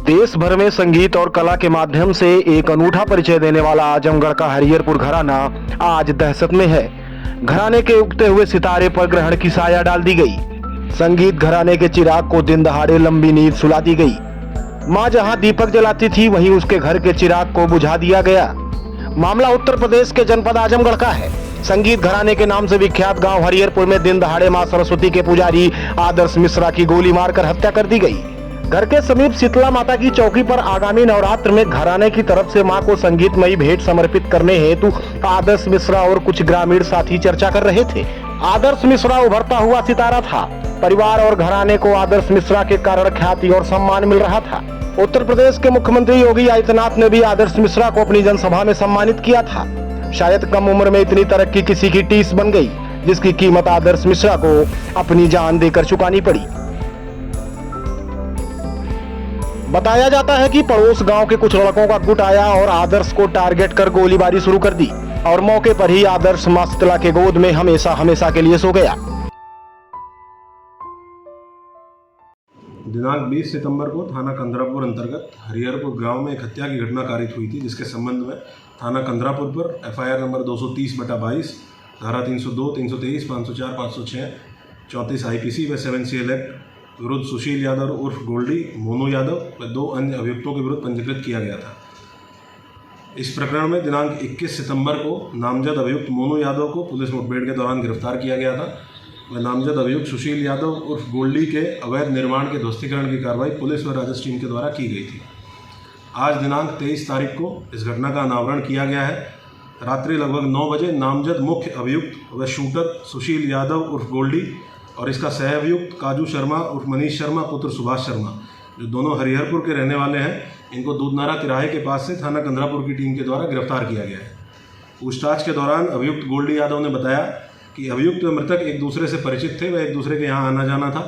देश भर में संगीत और कला के माध्यम से एक अनूठा परिचय देने वाला आजमगढ़ का हरिहरपुर घराना आज दहशत में है। घराने के उगते हुए सितारे पर ग्रहण की साया डाल दी गई। संगीत घराने के चिराग को दिन दहाड़े लंबी नींद सुला दी गई। मां जहां दीपक जलाती थी वहीं उसके घर के चिराग को बुझा दिया गया। मामला उत्तर प्रदेश के जनपद आजमगढ़ का है। संगीत घराने के नाम से विख्यात गांव हरिहरपुर में दिन दहाड़े मां सरस्वती के पुजारी आदर्श मिश्रा की गोली मारकर हत्या कर दी गई। घर के समीप शीतला माता की चौकी पर आगामी नवरात्र में घराने की तरफ से मां को संगीतमयी भेंट समर्पित करने हेतु आदर्श मिश्रा और कुछ ग्रामीण साथी चर्चा कर रहे थे। आदर्श मिश्रा उभरता हुआ सितारा था। परिवार और घराने को आदर्श मिश्रा के कारण ख्याति और सम्मान मिल रहा था। उत्तर प्रदेश के मुख्यमंत्री योगी आदित्यनाथ ने भी आदर्श मिश्रा को अपनी जनसभा में सम्मानित किया था। शायद कम उम्र में इतनी तरक्की किसी की टीस बन गई, जिसकी कीमत आदर्श मिश्रा को अपनी जान देकर चुकानी पड़ी। बताया जाता है कि पड़ोस गांव के कुछ लड़कों का गुट आया और आदर्श को टारगेट कर गोलीबारी शुरू कर दी और मौके पर ही आदर्श मां शीतला के गोद में हमेशा हमेशा के लिए सो गया। दिनांक 20 सितंबर को थाना कंदरापुर अंतर्गत हरिहरपुर गांव में एक हत्या की घटना कारित हुई थी, जिसके संबंध में थाना कंदरापुर पर एफआईआर नंबर 230/22 धारा 302, 323, 504, 506, 34 आईपीसी व 7CL एक्ट विरुद्ध सुशील यादव उर्फ गोल्डी, मोनू यादव व 2 अन्य अभियुक्तों के विरुद्ध पंजीकृत किया गया था। इस प्रकरण में दिनांक 21 सितंबर को नामजद अभियुक्त मोनू यादव को पुलिस मुठभेड़ के दौरान गिरफ्तार किया गया था व नामजद अभियुक्त सुशील यादव उर्फ गोल्डी के अवैध निर्माण के ध्वस्तीकरण की कार्रवाई पुलिस व राजस्व टीम के द्वारा की गई थी। आज दिनांक 23 तारीख को इस घटना का अनावरण किया गया है। रात्रि लगभग 9 बजे नामजद मुख्य अभियुक्त व शूटर सुशील यादव उर्फ गोल्डी और इसका सह अभियुक्त काजू शर्मा उर्फ मनीष शर्मा पुत्र सुभाष शर्मा, जो दोनों हरिहरपुर के रहने वाले हैं, इनको दूधनारा तिराहे के पास से थाना कंदरापुर की टीम के द्वारा गिरफ्तार किया गया है। पूछताछ के दौरान अभियुक्त गोल्डी यादव ने बताया कि अभियुक्त व मृतक एक दूसरे से परिचित थे व एक दूसरे के यहाँ आना जाना था।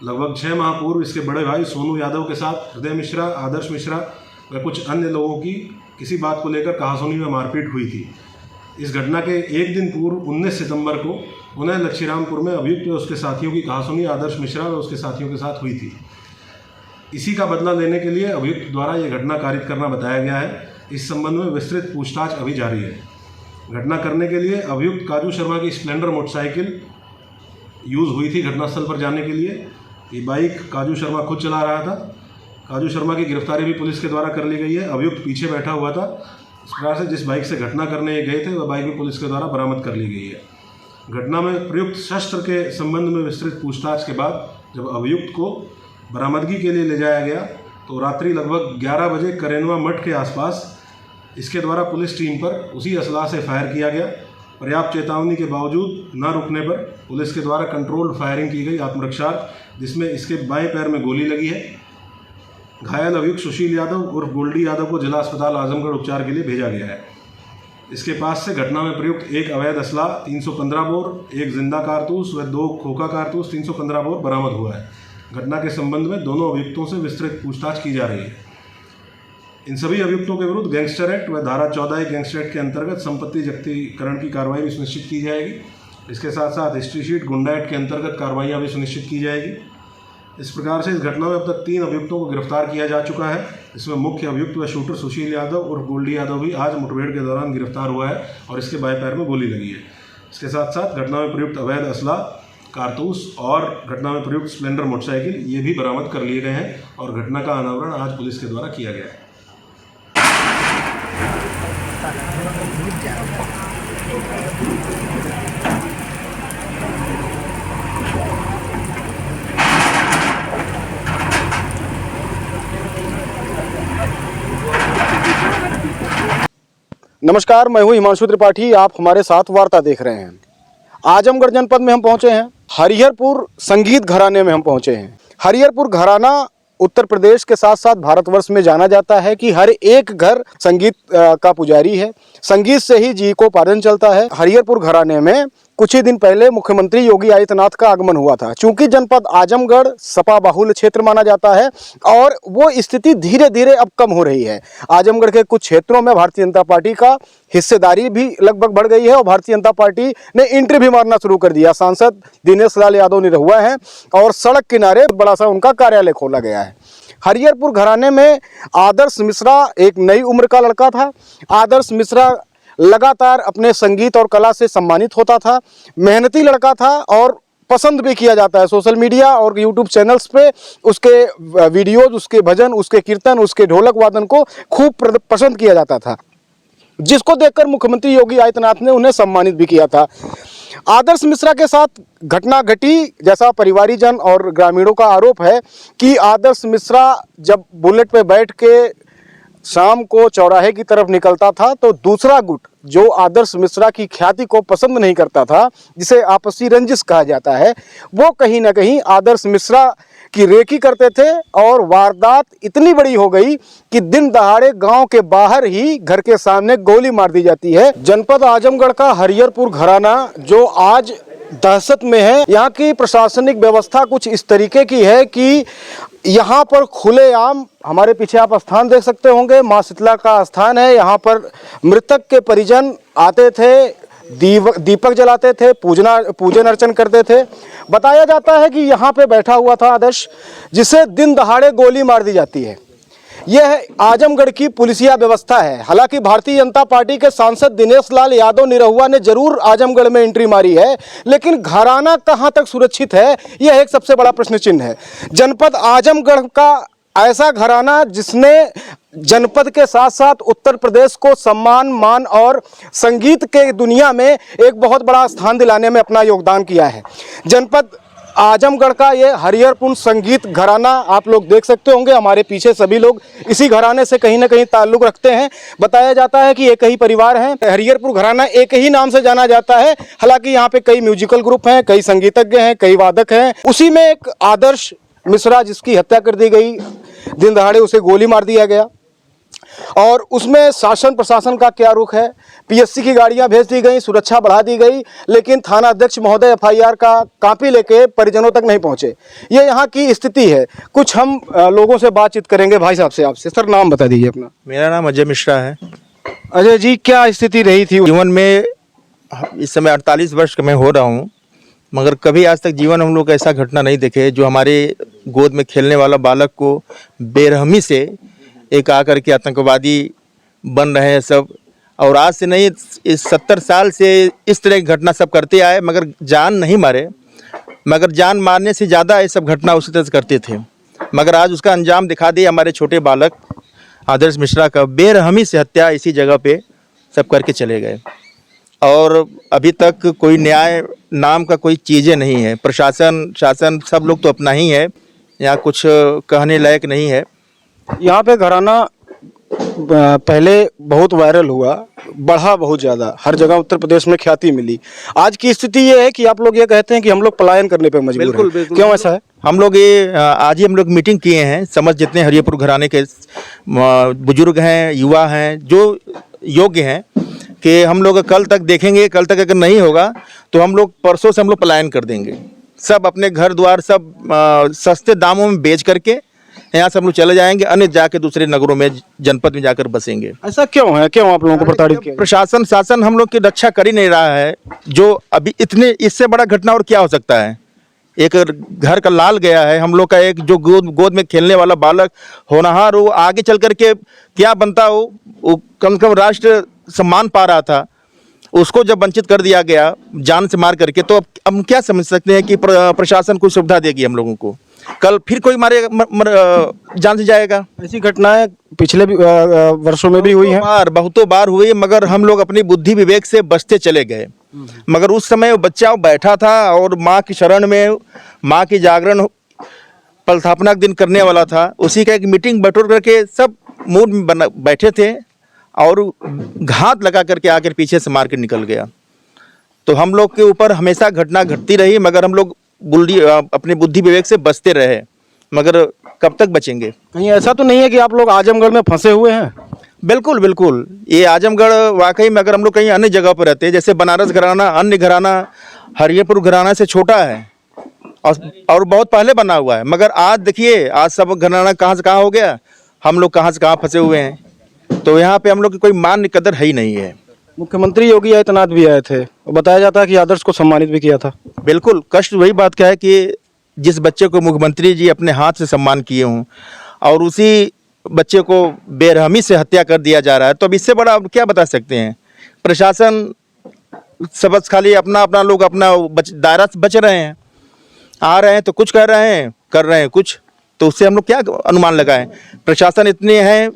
लगभग 6 माह पूर्व इसके बड़े भाई सोनू यादव के साथ हृदय मिश्रा, आदर्श मिश्रा व कुछ अन्य लोगों की किसी बात को लेकर कहासुनी व मारपीट हुई थी। इस घटना के एक दिन पूर्व 19 सितंबर को पुनः लक्ष्मीरामपुर में अभियुक्त व उसके साथियों की कहासुनी आदर्श मिश्रा व उसके साथियों के साथ हुई थी। इसी का बदला लेने के लिए अभियुक्त द्वारा यह घटना कारित करना बताया गया है। इस संबंध में विस्तृत पूछताछ अभी जारी है। घटना करने के लिए अभियुक्त काजू शर्मा की स्प्लेंडर मोटरसाइकिल यूज़ हुई थी घटनास्थल पर जाने के लिए। ये बाइक काजू शर्मा खुद चला रहा था। काजू शर्मा की गिरफ्तारी भी पुलिस के द्वारा कर ली गई है। अभियुक्त पीछे बैठा हुआ था। इस प्रकार से जिस बाइक से घटना करने गए थे वह बाइक भी पुलिस के द्वारा बरामद कर ली गई है। घटना में प्रयुक्त शस्त्र के संबंध में विस्तृत पूछताछ के बाद जब अभियुक्त को बरामदगी के लिए ले जाया गया तो रात्रि लगभग 11 बजे करेनवा मठ के आसपास इसके द्वारा पुलिस टीम पर उसी असलाह से फायर किया गया। पर्याप्त चेतावनी के बावजूद न रुकने पर पुलिस के द्वारा कंट्रोल्ड फायरिंग की गई आत्मरक्षार्थ, जिसमें इसके बाएं पैर में गोली लगी है। घायल अभियुक्त सुशील यादव उर्फ गोल्डी यादव को जिला अस्पताल आजमगढ़ उपचार के लिए भेजा गया है। इसके पास से घटना में प्रयुक्त एक अवैध असला 315 बोर, एक जिंदा कारतूस व 2 खोखा कारतूस 315 बोर बरामद हुआ है। घटना के संबंध में दोनों अभियुक्तों से विस्तृत पूछताछ की जा रही है। इन सभी अभियुक्तों के विरुद्ध गैंगस्टर एक्ट व धारा 14 गैंगस्टर एक्ट के अंतर्गत संपत्ति जब्तीकरण की कार्रवाई भी सुनिश्चित की जाएगी। इसके साथ साथ हिस्ट्री शीट गुंडा एक्ट के अंतर्गत कार्रवाइयाँ भी सुनिश्चित की जाएगी। इस प्रकार से इस घटना में अब तक 3 अभियुक्तों को गिरफ्तार किया जा चुका है। इसमें मुख्य अभियुक्त व शूटर सुशील यादव और गोल्डी यादव भी आज मुठभेड़ के दौरान गिरफ्तार हुआ है और इसके बाएं पैर में गोली लगी है। इसके साथ साथ घटना में प्रयुक्त अवैध असला, कारतूस और घटना में प्रयुक्त स्प्लेंडर मोटरसाइकिल ये भी बरामद कर लिए गए हैं और घटना का अनावरण आज पुलिस के द्वारा किया गया है। नमस्कार, मैं हूं हिमांशु त्रिपाठी। आप हमारे साथ वार्ता देख रहे हैं। आजमगढ़ जनपद में हम पहुंचे हैं। हरिहरपुर संगीत घराने में हम पहुंचे हैं। हरिहरपुर घराना उत्तर प्रदेश के साथ साथ भारतवर्ष में जाना जाता है कि हर एक घर संगीत का पुजारी है। संगीत से ही जीविकोपार्जन चलता है। हरिहरपुर घराने में कुछ ही दिन पहले मुख्यमंत्री योगी आदित्यनाथ का आगमन हुआ था। चूंकि जनपद आजमगढ़ सपा बाहुल क्षेत्र माना जाता है और वो स्थिति धीरे धीरे अब कम हो रही है। आजमगढ़ के कुछ क्षेत्रों में भारतीय जनता पार्टी का हिस्सेदारी भी लगभग बढ़ गई है और भारतीय जनता पार्टी ने एंट्री भी मारना शुरू कर दिया। सांसद दिनेश लाल यादव निरहुआ हैं और सड़क किनारे बड़ा सा उनका कार्यालय खोला गया है। हरिहरपुर घराने में आदर्श मिश्रा एक नई उम्र का लड़का था। आदर्श मिश्रा लगातार अपने संगीत और कला से सम्मानित होता था, मेहनती लड़का था और पसंद भी किया जाता है। सोशल मीडिया और यूट्यूब चैनल्स पे उसके वीडियोज, उसके भजन, उसके कीर्तन, उसके ढोलक वादन को खूब पसंद किया जाता था, जिसको देखकर मुख्यमंत्री योगी आदित्यनाथ ने उन्हें सम्मानित भी किया था। आदर्श मिश्रा के साथ घटना घटी, जैसा परिवारीजन और ग्रामीणों का आरोप है कि आदर्श मिश्रा जब बुलेट पे बैठ के शाम को चौराहे की तरफ निकलता था तो दूसरा गुट जो आदर्श मिश्रा की ख्याति को पसंद नहीं करता था, जिसे आपसी रंजिश कहा जाता है, वो कहीं ना कहीं आदर्श मिश्रा की रेकी करते थे और वारदात इतनी बड़ी हो गई कि दिन दहाड़े गांव के बाहर ही घर के सामने गोली मार दी जाती है। जनपद आजमगढ़ का हरिहरपुर घराना जो आज दहशत में है, यहाँ की प्रशासनिक व्यवस्था कुछ इस तरीके की है कि यहाँ पर खुलेआम, हमारे पीछे आप स्थान देख सकते होंगे, माँ शीतला का स्थान है। यहाँ पर मृतक के परिजन आते थे, दीपक जलाते थे, पूजन अर्चन करते थे। बताया जाता है कि यहाँ पे बैठा हुआ था आदर्श, जिसे दिन दहाड़े गोली मार दी जाती है। यह आजमगढ़ की पुलिसिया व्यवस्था है। हालांकि भारतीय जनता पार्टी के सांसद दिनेश लाल यादव निरहुआ ने जरूर आजमगढ़ में एंट्री मारी है, लेकिन घराना कहां तक सुरक्षित है, यह एक सबसे बड़ा प्रश्न चिन्ह है। जनपद आजमगढ़ का ऐसा घराना जिसने जनपद के साथ साथ उत्तर प्रदेश को सम्मान, मान और संगीत के दुनिया में एक बहुत बड़ा स्थान दिलाने में अपना योगदान किया है। जनपद आजमगढ़ का ये हरिहरपुर संगीत घराना आप लोग देख सकते होंगे। हमारे पीछे सभी लोग इसी घराने से कहीं ना कहीं ताल्लुक़ रखते हैं। बताया जाता है कि एक ही परिवार है। हरिहरपुर घराना एक ही नाम से जाना जाता है। हालांकि यहाँ पे कई म्यूजिकल ग्रुप हैं, कई संगीतज्ञ हैं, कई वादक हैं। उसी में एक आदर्श मिश्रा जिसकी हत्या कर दी गई, दिन दहाड़े उसे गोली मार दिया गया, और उसमें शासन प्रशासन का क्या रुख है। पीएससी की गाड़ियां भेज दी गई, सुरक्षा बढ़ा दी गई, लेकिन थाना अध्यक्ष महोदय एफआईआर का कॉपी लेके परिजनों तक नहीं पहुंचे। ये यहाँ की स्थिति है। कुछ हम लोगों से बातचीत करेंगे। भाई साहब से आपसे, सर नाम बता दीजिए अपना। मेरा नाम अजय मिश्रा है। अजय जी, क्या स्थिति रही थी जीवन में? इस समय 48 वर्ष का मैं हो रहा हूँ, मगर कभी आज तक जीवन हम लोग ऐसा घटना नहीं देखे जो हमारे गोद में खेलने वाला बालक को बेरहमी से एक आकर के आतंकवादी बन रहे हैं सब। और आज से नहीं, इस 70 साल से इस तरह की घटना सब करते आए, मगर जान नहीं मारे। मगर जान मारने से ज़्यादा ये सब घटना उसी तरह से करते थे, मगर आज उसका अंजाम दिखा दिए। हमारे छोटे बालक आदर्श मिश्रा का बेरहमी से हत्या इसी जगह पे सब करके चले गए, और अभी तक कोई न्याय नाम का कोई चीज़ें नहीं है। प्रशासन, शासन सब लोग तो अपना ही है, यहाँ कुछ कहने लायक नहीं है। यहाँ पे घराना पहले बहुत वायरल हुआ, बढ़ा बहुत ज़्यादा, हर जगह उत्तर प्रदेश में ख्याति मिली। आज की स्थिति ये है कि आप लोग ये कहते हैं कि हम लोग पलायन करने पे मजबूर हैं। बिल्कुल। क्यों ऐसा है? हम लोग ये आज ही हम लोग मीटिंग किए हैं, समझ जितने हरिहरपुर घराने के बुजुर्ग हैं, युवा हैं, जो योग्य हैं, कि हम लोग कल तक देखेंगे। कल तक अगर नहीं होगा तो हम लोग परसों से हम लोग पलायन कर देंगे। सब अपने घर द्वार सब सस्ते दामों में बेच करके यहाँ से हम लोग चले जाएंगे, अन्य जाके दूसरे नगरों में, जनपद में जाकर बसेंगे। ऐसा क्यों है? क्यों आप लोगों को प्रताड़ित किया? प्रशासन, शासन हम लोग की रक्षा कर ही नहीं रहा है। जो अभी इतने, इससे बड़ा घटना और क्या हो सकता है? एक घर का लाल गया है, हम लोग का एक जो गोद में खेलने वाला बालक होनहार, वो आगे चल करके क्या बनता हो, वो कम से कम राष्ट्र सम्मान पा रहा था, उसको जब वंचित कर दिया गया जान से मार करके, तो अब हम क्या समझ सकते हैं कि प्रशासन कोई सुविधा देगी हम लोगों को? कल फिर कोई जान से जाएगा। ऐसी घटनाएं पिछले वर्षों में भी हुई हैं, बहुतों बार हुई, मगर हम लोग अपनी बुद्धि विवेक से बचते चले गए। मगर उस समय वो बच्चा बैठा था और माँ की शरण में, माँ की जागरण पल स्थापना के दिन करने वाला था, उसी का एक मीटिंग बटोर करके सब मूड में बैठे थे, और घात लगा करके आकर पीछे से मार के निकल गया। तो हम लोग के ऊपर हमेशा घटना घटती रही, मगर हम लोग अपने बुद्धि विवेक से बचते रहे, मगर कब तक बचेंगे? कहीं ऐसा तो नहीं है कि आप लोग आजमगढ़ में फंसे हुए हैं? बिल्कुल बिल्कुल, ये आजमगढ़ वाकई में, अगर हम लोग कहीं अन्य जगह पर रहते, जैसे बनारस घराना, अन्य घराना हरिहरपुर घराना से छोटा है और बहुत पहले बना हुआ है, मगर आज देखिए, आज सब घराना कहाँ से कहाँ हो गया, हम लोग कहाँ से कहाँ फंसे हुए हैं। तो यहाँ पे हम लोग की कोई मान कदर है ही नहीं है। मुख्यमंत्री योगी आदित्यनाथ भी आए थे, बताया जाता है कि आदर्श को सम्मानित भी किया था। बिल्कुल, कष्ट वही बात क्या है कि जिस बच्चे को मुख्यमंत्री जी अपने हाथ से सम्मान किए हों, और उसी बच्चे को बेरहमी से हत्या कर दिया जा रहा है। तो अब इससे बड़ा अब क्या बता सकते हैं? प्रशासन सब बस खाली अपना अपना लोग अपना दायरा से बच रहे हैं, आ रहे हैं तो कुछ कह रहे हैं, कर रहे हैं कुछ, तो उससे हम लोग क्या अनुमान लगाएं? प्रशासन इतने हैं,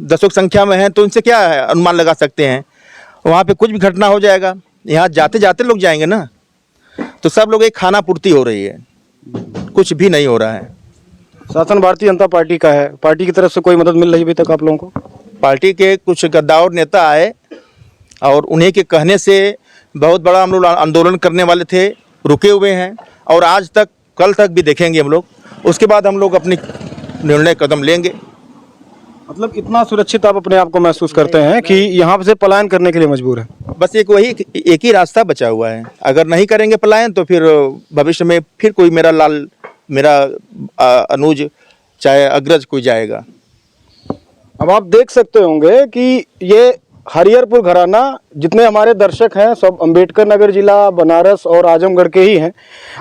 दसों की संख्या में हैं, तो इनसे क्या अनुमान लगा सकते हैं? वहाँ पे कुछ भी घटना हो जाएगा, यहाँ जाते जाते लोग जाएंगे ना। तो सब लोग एक खाना पूर्ति हो रही है, कुछ भी नहीं हो रहा है। शासन भारतीय जनता पार्टी का है, पार्टी की तरफ से कोई मदद मिल रही है अभी तक आप लोगों को? पार्टी के कुछ गद्दार नेता आए और उन्हीं के कहने से बहुत बड़ा हम लोग आंदोलन करने वाले थे, रुके हुए हैं और आज तक कल तक भी देखेंगे हम लोग। उसके बाद हम लोग अपनी निर्णय कदम लेंगे। मतलब इतना सुरक्षित आप अपने आप को महसूस करते हैं कि यहाँ से पलायन करने के लिए मजबूर है? बस एक ही रास्ता बचा हुआ है, अगर नहीं करेंगे पलायन तो फिर भविष्य में फिर कोई मेरा अनुज चाहे अग्रज कोई जाएगा। अब आप देख सकते होंगे कि ये हरिहरपुर घराना, जितने हमारे दर्शक हैं सब अंबेडकर नगर जिला, बनारस और आजमगढ़ के ही हैं।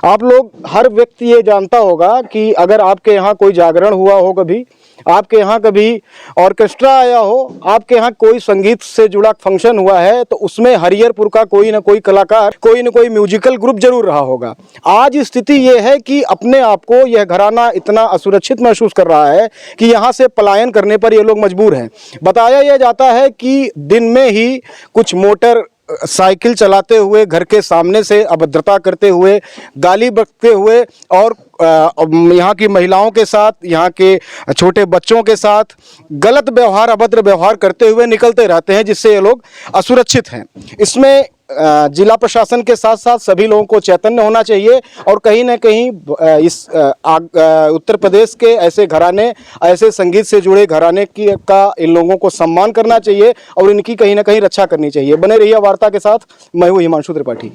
आप लोग, हर व्यक्ति ये जानता होगा कि अगर आपके यहाँ कोई जागरण हुआ हो, कभी आपके यहाँ कभी ऑर्केस्ट्रा आया हो, आपके यहाँ कोई संगीत से जुड़ा फंक्शन हुआ है, तो उसमें हरिहरपुर का कोई ना कोई कलाकार, कोई ना कोई म्यूजिकल ग्रुप जरूर रहा होगा। आज स्थिति ये है कि अपने आप को यह घराना इतना असुरक्षित महसूस कर रहा है कि यहाँ से पलायन करने पर ये लोग मजबूर हैं। बताया यह जाता है कि दिन में ही कुछ मोटर साइकिल चलाते हुए, घर के सामने से अभद्रता करते हुए, गाली बकते हुए और यहाँ की महिलाओं के साथ, यहाँ के छोटे बच्चों के साथ गलत व्यवहार, अभद्र व्यवहार करते हुए निकलते रहते हैं, जिससे ये लोग असुरक्षित हैं। इसमें जिला प्रशासन के साथ साथ सभी लोगों को चैतन्य होना चाहिए और कहीं ना कहीं इस उत्तर प्रदेश के ऐसे घराने, ऐसे संगीत से जुड़े घराने का इन लोगों को सम्मान करना चाहिए और इनकी कहीं ना कहीं रक्षा करनी चाहिए। बने रहिए वार्ता के साथ, मैं हूँ हिमांशु त्रिपाठी।